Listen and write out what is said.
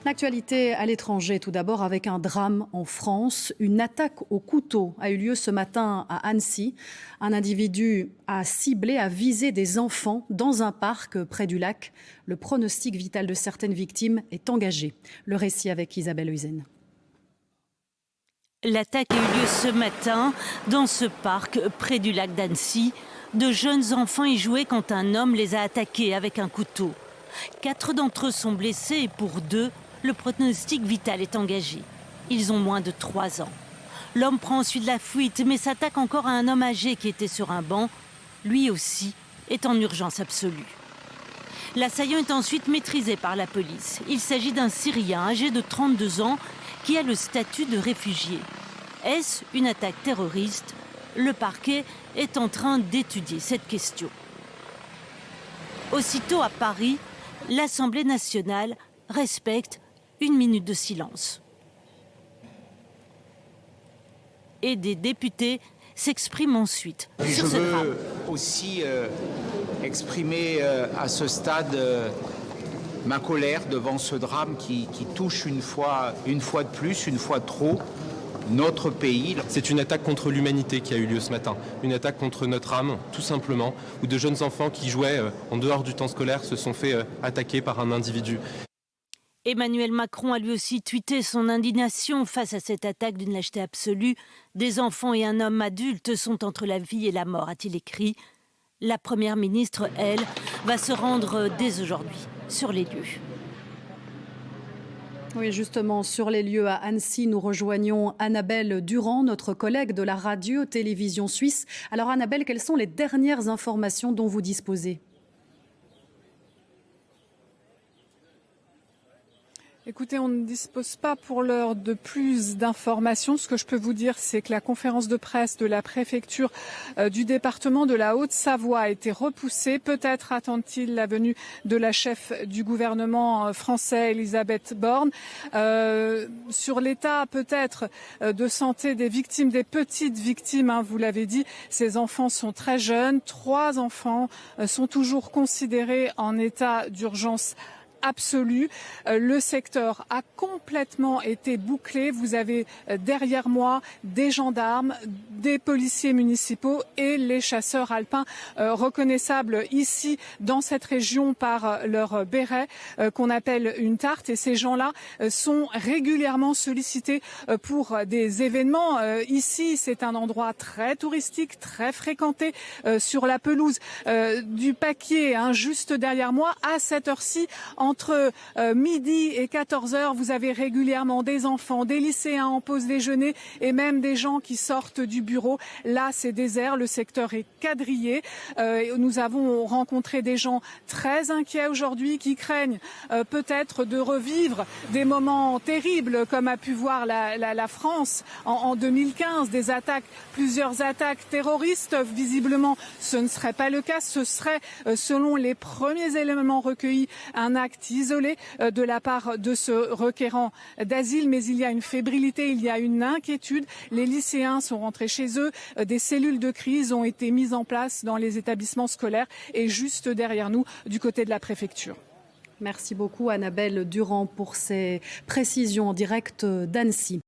L'actualité à l'étranger, tout d'abord avec un drame en France. Une attaque au couteau a eu lieu ce matin à Annecy. Un individu a ciblé, a visé des enfants dans un parc près du lac. Le pronostic vital de certaines victimes est engagé. Le récit avec Isabelle Huizen. L'attaque a eu lieu ce matin dans ce parc près du lac d'Annecy. De jeunes enfants y jouaient quand un homme les a attaqués avec un couteau. 4 d'entre eux sont blessés et pour 2, le pronostic vital est engagé. Ils ont moins de 3 ans. L'homme prend ensuite la fuite mais s'attaque encore à un homme âgé qui était sur un banc. Lui aussi est en urgence absolue. L'assaillant est ensuite maîtrisé par la police. Il s'agit d'un Syrien âgé de 32 ans qui a le statut de réfugié. Est-ce une attaque terroriste? Le parquet est en train d'étudier cette question. Aussitôt à Paris, l'Assemblée nationale respecte 1 minute de silence. Et des députés s'expriment ensuite sur ce drame. Je veux aussi exprimer à ce stade ma colère devant ce drame qui touche une fois de plus, une fois de trop, notre pays. C'est une attaque contre l'humanité qui a eu lieu ce matin. Une attaque contre notre âme, tout simplement, où de jeunes enfants qui jouaient en dehors du temps scolaire se sont fait attaquer par un individu. Emmanuel Macron a lui aussi tweeté son indignation face à cette attaque d'une lâcheté absolue. Des enfants et un homme adulte sont entre la vie et la mort, a-t-il écrit. La première ministre, elle, va se rendre dès aujourd'hui sur les lieux. Oui, justement, sur les lieux à Annecy, nous rejoignons Annabelle Durand, notre collègue de la radio-télévision suisse. Alors Annabelle, quelles sont les dernières informations dont vous disposez ? Écoutez, on ne dispose pas pour l'heure de plus d'informations. Ce que je peux vous dire, c'est que la conférence de presse de la préfecture du département de la Haute-Savoie a été repoussée. Peut-être attend-il la venue de la chef du gouvernement français, Elisabeth Borne. Sur l'état peut-être de santé des victimes, des petites victimes, hein, vous l'avez dit, ces enfants sont très jeunes. 3 enfants sont toujours considérés en état d'urgence absolue. Le secteur a complètement été bouclé. Vous avez derrière moi des gendarmes, des policiers municipaux et les chasseurs alpins reconnaissables ici dans cette région par leur béret qu'on appelle une tarte. Et ces gens-là sont régulièrement sollicités pour des événements. Ici, c'est un endroit très touristique, très fréquenté sur la pelouse du Paquier, hein, juste derrière moi. À cette heure-ci, entre midi et 14h, vous avez régulièrement des enfants, des lycéens en pause déjeuner et même des gens qui sortent du bureau. Là, c'est désert, le secteur est quadrillé. Nous avons rencontré des gens très inquiets aujourd'hui qui craignent peut-être de revivre des moments terribles comme a pu voir la France en 2015, des attaques, plusieurs attaques terroristes. Visiblement, ce ne serait pas le cas. Ce serait, selon les premiers éléments recueillis, un acte isolé de la part de ce requérant d'asile, mais il y a une fébrilité, il y a une inquiétude. Les lycéens sont rentrés chez eux, des cellules de crise ont été mises en place dans les établissements scolaires et juste derrière nous, du côté de la préfecture. Merci beaucoup Annabelle Durand pour ces précisions en direct d'Annecy.